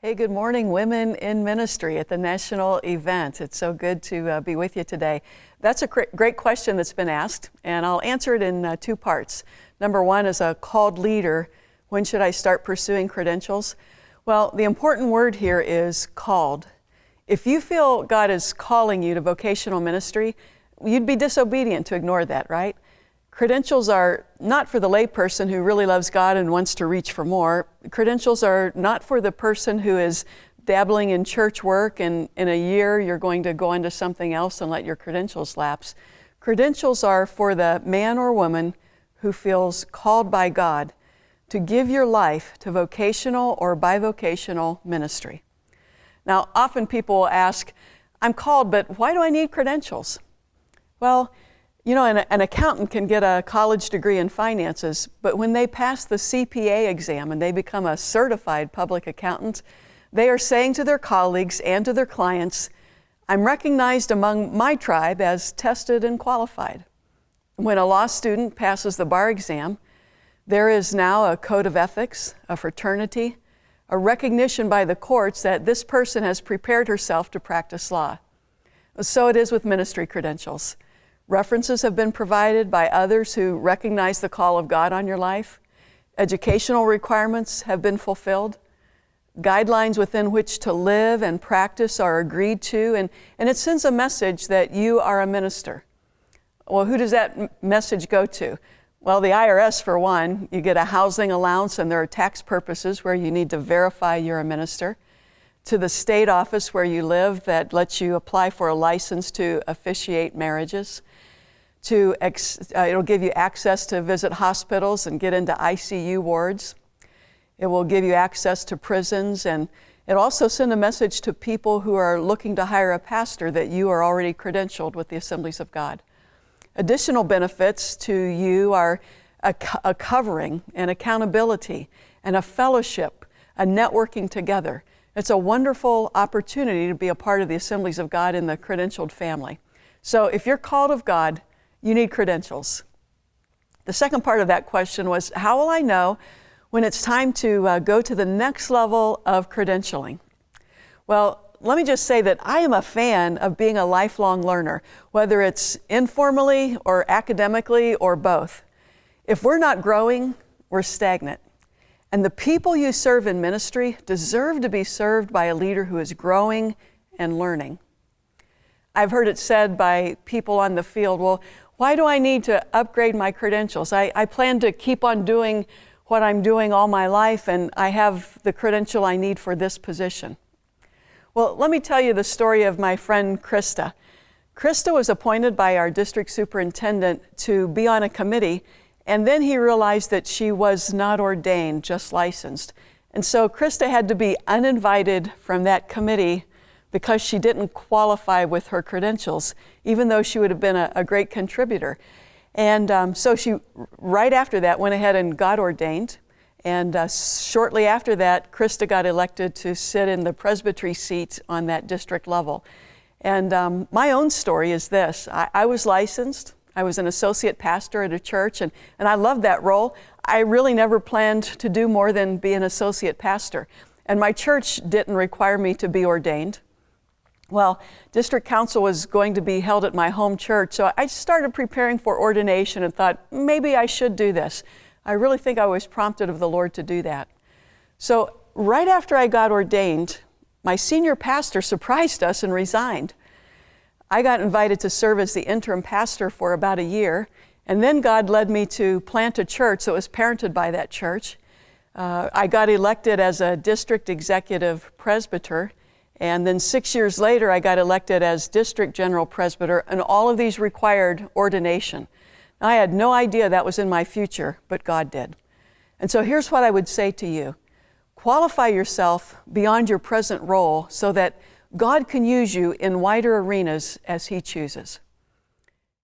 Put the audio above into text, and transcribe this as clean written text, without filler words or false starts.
Hey, good morning, Women in Ministry at the national event. It's so good to be with you today. That's a great question that's been asked, and I'll answer it in two parts. Number one, as a called leader, when should I start pursuing credentials? Well, the important word here is called. If you feel God is calling you to vocational ministry, you'd be disobedient to ignore that, right? Credentials are not for the layperson who really loves God and wants to reach for more. Credentials are not for the person who is dabbling in church work and in a year you're going to go into something else and let your credentials lapse. Credentials are for the man or woman who feels called by God to give your life to vocational or bivocational ministry. Now, often people will ask, I'm called, but why do I need credentials? Well, you know, an accountant can get a college degree in finances, but when they pass the CPA exam and they become a certified public accountant, they are saying to their colleagues and to their clients, I'm recognized among my tribe as tested and qualified. When a law student passes the bar exam, there is now a code of ethics, a fraternity, a recognition by the courts that this person has prepared herself to practice law. So it is with ministry credentials. References have been provided by others who recognize the call of God on your life. Educational requirements have been fulfilled. Guidelines within which to live and practice are agreed to, and it sends a message that you are a minister. Well, who does that message go to? Well, the IRS, for one. You get a housing allowance, and there are tax purposes where you need to verify you're a minister. To the state office where you live that lets you apply for a license to officiate marriages. It'll give you access to visit hospitals and get into ICU wards. It will give you access to prisons, and it'll also send a message to people who are looking to hire a pastor that you are already credentialed with the Assemblies of God. Additional benefits to you are a covering and accountability and a fellowship, a networking together. It's a wonderful opportunity to be a part of the Assemblies of God in the credentialed family. So if you're called of God, you need credentials. The second part of that question was, how will I know when it's time to go to the next level of credentialing? Well, let me just say that I am a fan of being a lifelong learner, whether it's informally or academically or both. If we're not growing, we're stagnant. And the people you serve in ministry deserve to be served by a leader who is growing and learning. I've heard it said by people on the field, well, why do I need to upgrade my credentials? I plan to keep on doing what I'm doing all my life, and I have the credential I need for this position. Well, let me tell you the story of my friend Krista. Krista was appointed by our district superintendent to be on a committee, and then he realized that she was not ordained, just licensed. And so Krista had to be uninvited from that committee because she didn't qualify with her credentials, even though she would have been a great contributor. And so she, right after that, went ahead and got ordained. And shortly after that, Krista got elected to sit in the presbytery seat on that district level. And my own story is this. I was licensed. I was an associate pastor at a church, and I loved that role. I really never planned to do more than be an associate pastor. And my church didn't require me to be ordained. Well, district council was going to be held at my home church, so I started preparing for ordination and thought, maybe I should do this. I really think I was prompted of the Lord to do that. So right after I got ordained, my senior pastor surprised us and resigned. I got invited to serve as the interim pastor for about a year, and then God led me to plant a church that was parented by that church. I got elected as a district executive presbyter, and then 6 years later, I got elected as district general presbyter, and all of these required ordination. Now, I had no idea that was in my future, but God did. And so here's what I would say to you. Qualify yourself beyond your present role so that God can use you in wider arenas as He chooses.